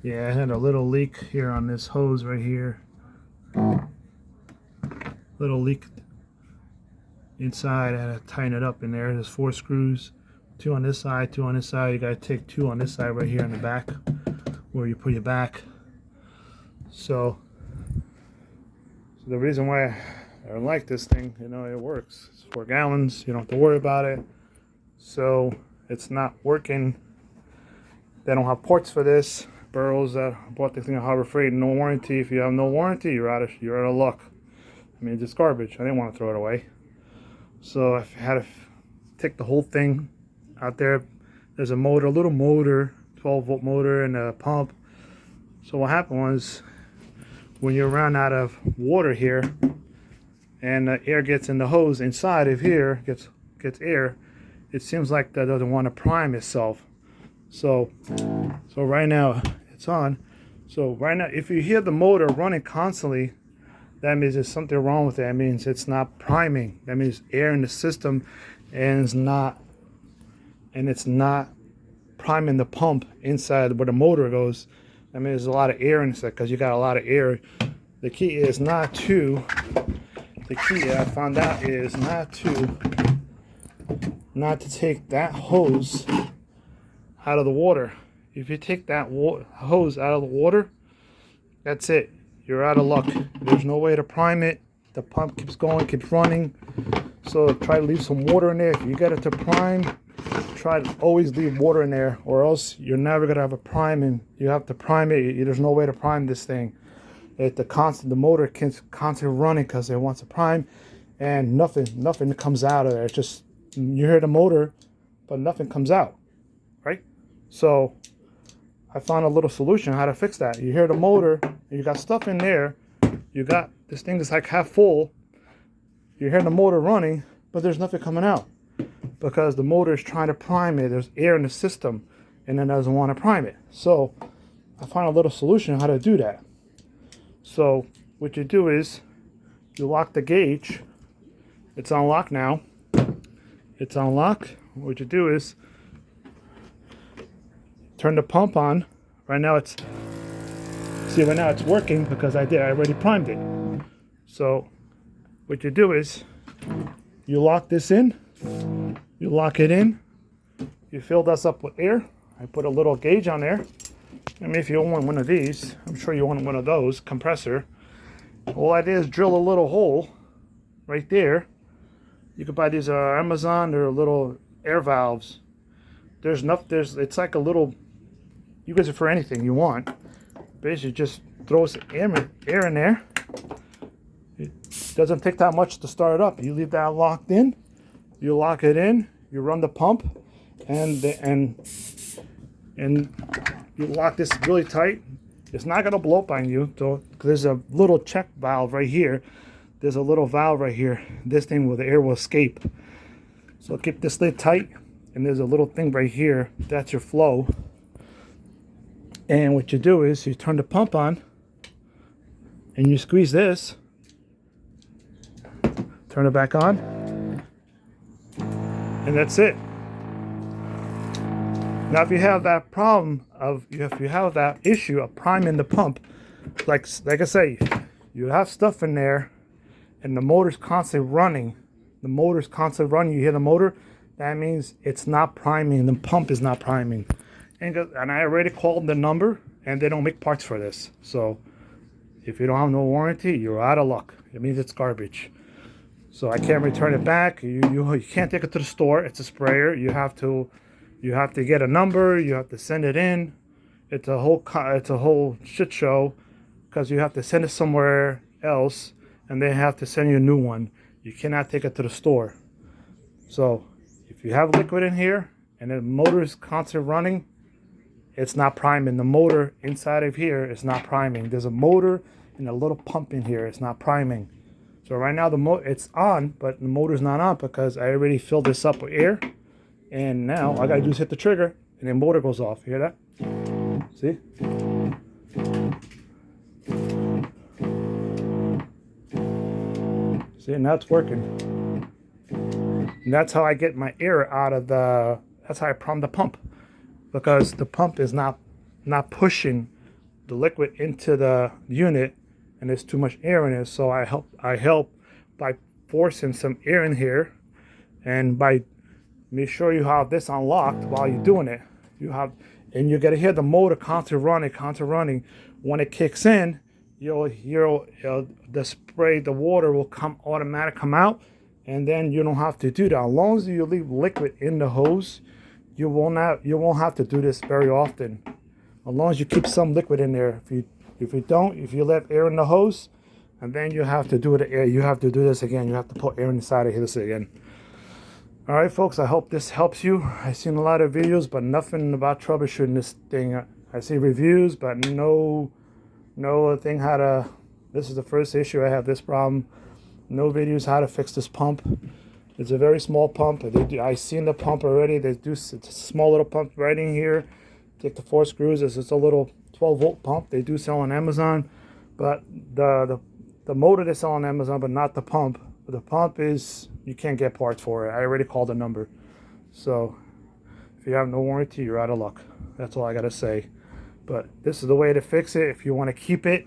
Yeah, I had a little leak here on this hose right here. Little leak inside. I had to tighten it up in there. There's 4 screws, 2 on this side, 2 on this side. You gotta take 2 on this side right here in the back, where you put your back. So the reason why I don't like this thing, you know, it works. It's 4 gallons. You don't have to worry about it. So it's not working. They don't have ports for this. Burrows that bought this thing at Harbor Freight, no warranty. If you have no warranty, you're out of luck. I mean, it's just garbage. I didn't want to throw it away. So I had to take the whole thing out there. There's a motor, a little motor, 12-volt motor, and a pump. So what happened was, when you run out of water here, and the air gets in the hose inside of here, gets air, it seems like that doesn't want to prime itself. So right now it's on. So right now, if you hear the motor running constantly, that means there's something wrong with it. That means it's not priming. That means air in the system, and it's not priming the pump inside where the motor goes. That means there's a lot of air inside, because you got a lot of air. The key is not to. The key I found out is not to take that hose out of the water. If you take that hose out of the water, that's it. You're out of luck. There's no way to prime it. The pump keeps going, keeps running. So try to leave some water in there. If you get it to prime, try to always leave water in there, or else you're never gonna have a priming. You have to prime it. There's no way to prime this thing. The motor can constantly running because it wants to prime, and nothing comes out of there. It's just, you hear the motor, but nothing comes out, right? So I found a little solution how to fix that. You hear the motor, and you got stuff in there. You got this thing that's like half full. You hear the motor running, but there's nothing coming out, because the motor is trying to prime it. There's air in the system, and it doesn't want to prime it. So I found a little solution how to do that. So what you do is you lock the gauge. It's on lock now. It's on lock. What you do is turn the pump on. Right now it's working because I already primed it. So what you do is you lock this in. You lock it in. You fill this up with air. I put a little gauge on there. I mean, if you want one of these, I'm sure you want one of those, compressor. All I did is drill a little hole right there. You could buy these Amazon. They're little air valves. It's like a little, you guys are for anything you want. Basically just throw some air in there. It doesn't take that much to start it up. You leave that locked in. You lock it in. You run the pump, and you lock this really tight. It's not gonna blow up on you. So there's a little check valve right here. There's a little valve right here. This thing where the air will escape. So keep this lid tight. And there's a little thing right here. That's your flow. And what you do is you turn the pump on, and you squeeze this. Turn it back on, and that's it. Now, if you have that problem if you have that issue of priming the pump, like I say, you have stuff in there, and the motor's constantly running. You hear the motor. That means it's not priming. The pump is not priming. And I already called the number, and they don't make parts for this. So if you don't have no warranty, you're out of luck. It means it's garbage. So I can't return it back. You can't take it to the store. It's a sprayer. You have to get a number. You have to send it in. It's a whole shit show, because you have to send it somewhere else, and they have to send you a new one. You cannot take it to the store. So if you have liquid in here and the motor is constantly running, it's not priming. The motor inside of here is not priming. There's a motor and a little pump in here. It's not priming. So right now it's on, but the motor's not on because I already filled this up with air. And now all I gotta do is hit the trigger, and the motor goes off. You hear that? See? See, now it's working. And that's how I get my air out of that's how I prime the pump. Because the pump is not pushing the liquid into the unit, and there's too much air in it. So I help by forcing some air in here, and by make sure you have this unlocked while you're doing it. And you gotta hear the motor constantly running. When it kicks in, you'll hear the water will automatically come out, and then you don't have to do that. As long as you leave liquid in the hose, you won't have to do this very often. As long as you keep some liquid in there. If you let air in the hose, and then you have to do this again. You have to put air inside of this again. All right, folks, I hope this helps you. I've seen a lot of videos, but nothing about troubleshooting this thing. I see reviews, but no thing how to. This is the first issue I have this problem. No videos how to fix this pump. It's a very small pump. I've seen the pump already. It's a small little pump right in here. Take the 4 screws. It's a little 12-volt pump. They do sell on Amazon, but the motor they sell on Amazon, but not the pump. The pump is, you can't get parts for it. I already called the number. So if you have no warranty, you're out of luck. That's all I gotta say. But this is the way to fix it. If you want to keep it,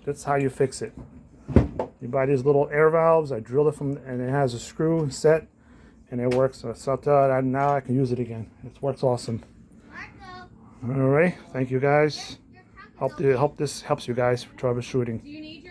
that's how you fix it. You buy these little air valves. I drilled it and it has a screw set, and it works. So now I can use it again. It works awesome. All right, thank you guys. Hope this helps you guys for troubleshooting.